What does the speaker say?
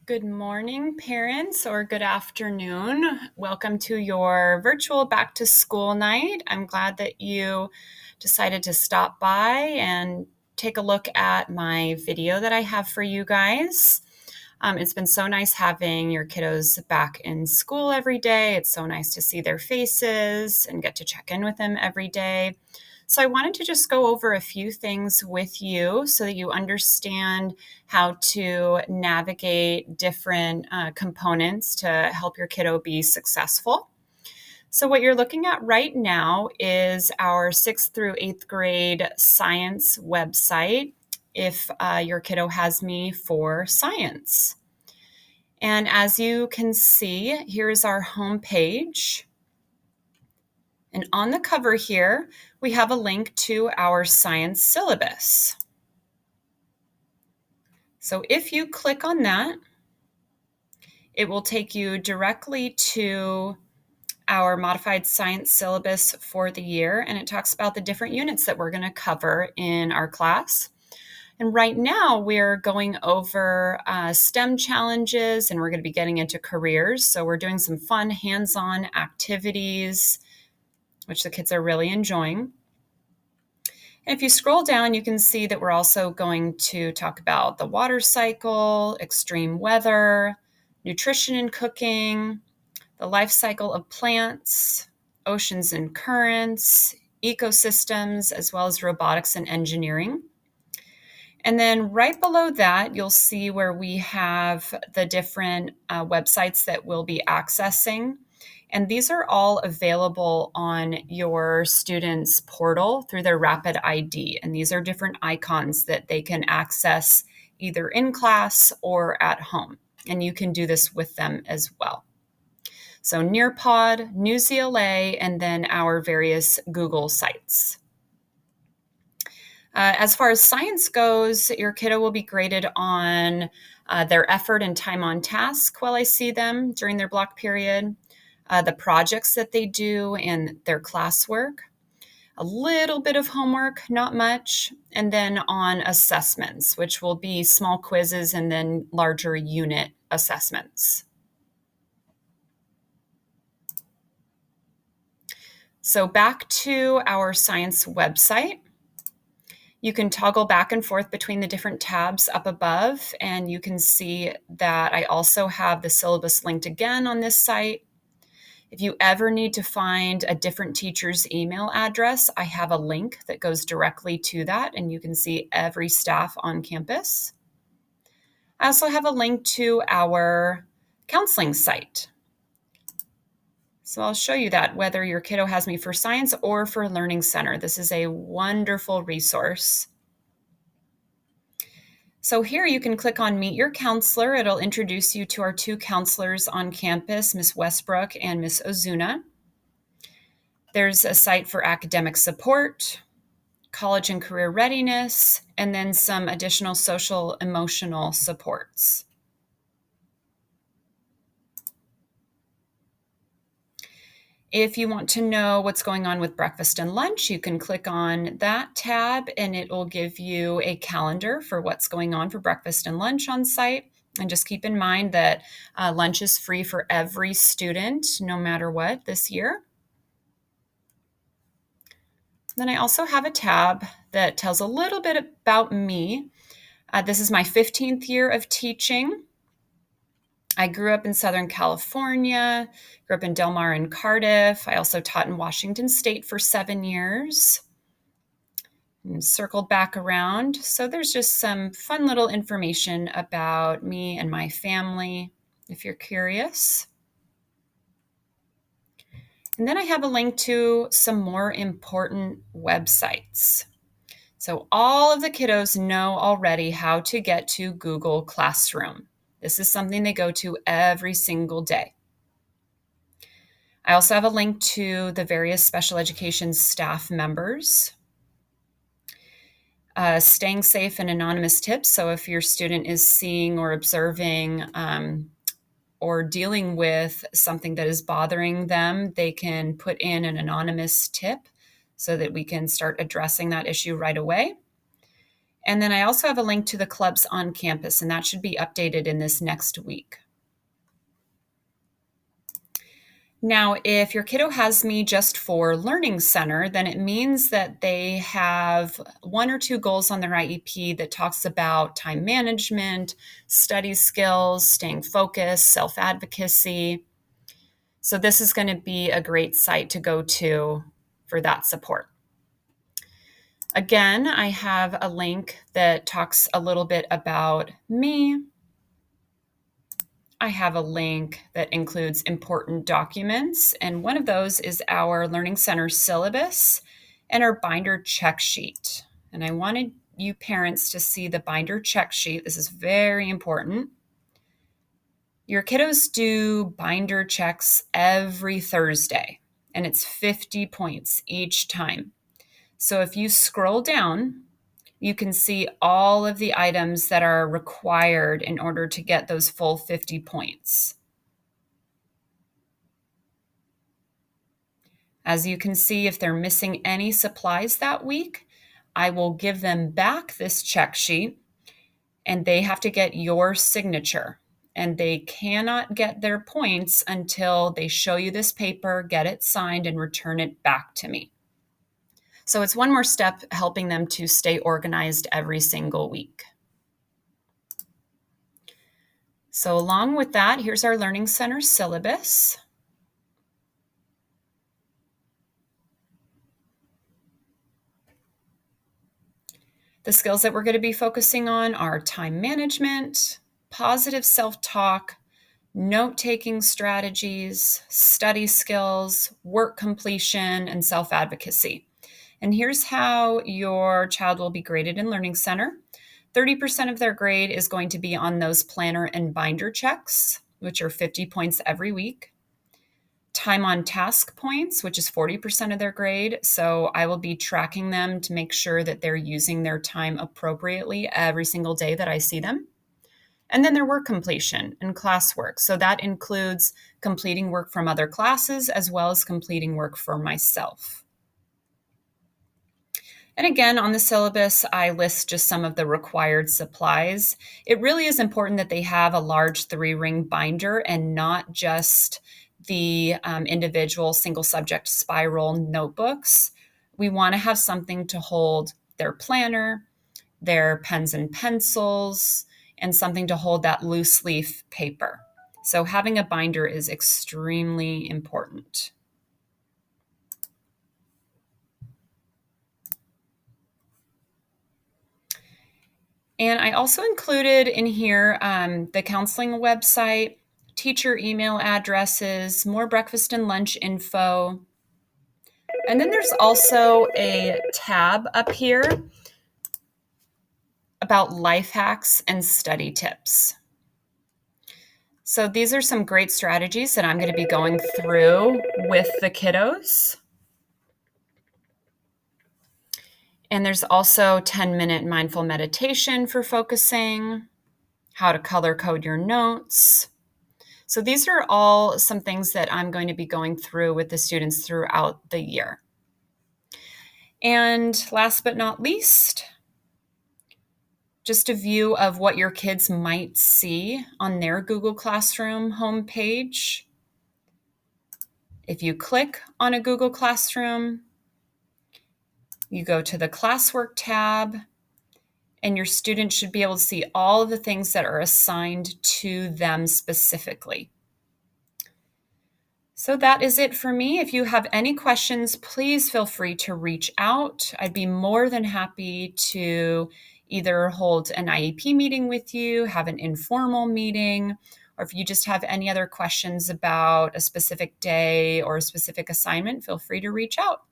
Good morning, parents, or good afternoon. Welcome to your virtual back to school night. I'm glad that you decided to stop by and take a look at my video that I have for you guys. It's been so nice having your kiddos back in school every day. It's so nice to see their faces and get to check in with them every day. So I wanted to just go over a few things with you so that you understand how to navigate different components to help your kiddo be successful. So what you're looking at right now is our 6th through 8th grade science website if your kiddo has me for science. And as you can see, here's our home page. And on the cover here, we have a link to our science syllabus. So if you click on that, it will take you directly to our modified science syllabus for the year, and it talks about the different units that we're going to cover in our class. And right now we're going over STEM challenges, and we're going to be getting into careers. So we're doing some fun hands-on activities, which the kids are really enjoying. And if you scroll down, you can see that we're also going to talk about the water cycle, extreme weather, nutrition and cooking, the life cycle of plants, oceans and currents, ecosystems, as well as robotics and engineering. And then right below that, you'll see where we have the different websites that we'll be accessing. And these are all available on your student's portal through their Rapid ID. And these are different icons that they can access either in class or at home. And you can do this with them as well. So Nearpod, Newsela, and then our various Google sites. As far as science goes, your kiddo will be graded on their effort and time on task while I see them during their block period, the projects that they do and their classwork, a little bit of homework, not much, and then on assessments, which will be small quizzes and then larger unit assessments. So back to our science website. You can toggle back and forth between the different tabs up above, and you can see that I also have the syllabus linked again on this site. If you ever need to find a different teacher's email address, I have a link that goes directly to that, and you can see every staff on campus. I also have a link to our counseling site. So I'll show you that whether your kiddo has me for science or for Learning Center. This is a wonderful resource. So here you can click on Meet Your Counselor. It'll introduce you to our two counselors on campus, Ms. Westbrook and Ms. Ozuna. There's a site for academic support, college and career readiness, and then some additional social emotional supports. If you want to know what's going on with breakfast and lunch, you can click on that tab and it will give you a calendar for what's going on for breakfast and lunch on site. And just keep in mind that lunch is free for every student, no matter what, this year. Then I also have a tab that tells a little bit about me. This is my 15th year of teaching. I grew up in Southern California, grew up in Del Mar and Cardiff. I also taught in Washington State for 7 years and circled back around. So there's just some fun little information about me and my family, if you're curious. And then I have a link to some more important websites. So all of the kiddos know already how to get to Google Classroom. This is something they go to every single day. I also have a link to the various special education staff members. Staying safe and anonymous tips. So if your student is seeing or observing or dealing with something that is bothering them, they can put in an anonymous tip so that we can start addressing that issue right away. And then I also have a link to the clubs on campus, and that should be updated in this next week. Now, if your kiddo has me just for Learning Center, then it means that they have 1 or 2 goals on their IEP that talks about time management, study skills, staying focused, self-advocacy. So this is going to be a great site to go to for that support. Again, I have a link that talks a little bit about me. I have a link that includes important documents, and one of those is our Learning Center syllabus and our binder check sheet. And I wanted you parents to see the binder check sheet. This is very important. Your kiddos do binder checks every Thursday, and it's 50 points each time. So if you scroll down, you can see all of the items that are required in order to get those full 50 points. As you can see, if they're missing any supplies that week, I will give them back this check sheet, and they have to get your signature. And they cannot get their points until they show you this paper, get it signed, and return it back to me. So it's one more step helping them to stay organized every single week. So along with that, here's our Learning Center syllabus. The skills that we're going to be focusing on are time management, positive self-talk, note-taking strategies, study skills, work completion, and self-advocacy. And here's how your child will be graded in Learning Center. 30% of their grade is going to be on those planner and binder checks, which are 50 points every week. Time on task points, which is 40% of their grade. So I will be tracking them to make sure that they're using their time appropriately every single day that I see them. And then their work completion and classwork. So that includes completing work from other classes as well as completing work for myself. And again, on the syllabus, I list just some of the required supplies. It really is important that they have a large 3-ring binder and not just the individual single subject spiral notebooks. We want to have something to hold their planner, their pens and pencils, and something to hold that loose leaf paper. So having a binder is extremely important. And I also included in here the counseling website, teacher email addresses, more breakfast and lunch info. And then there's also a tab up here about life hacks and study tips. So these are some great strategies that I'm going to be going through with the kiddos. And there's also 10-minute mindful meditation for focusing, how to color code your notes. So these are all some things that I'm going to be going through with the students throughout the year. And last but not least, just a view of what your kids might see on their Google Classroom homepage. If you click on a Google Classroom, you go to the classwork tab, and your student should be able to see all of the things that are assigned to them specifically. So that is it for me. If you have any questions, please feel free to reach out. I'd be more than happy to either hold an IEP meeting with you, have an informal meeting, or if you just have any other questions about a specific day or a specific assignment, feel free to reach out.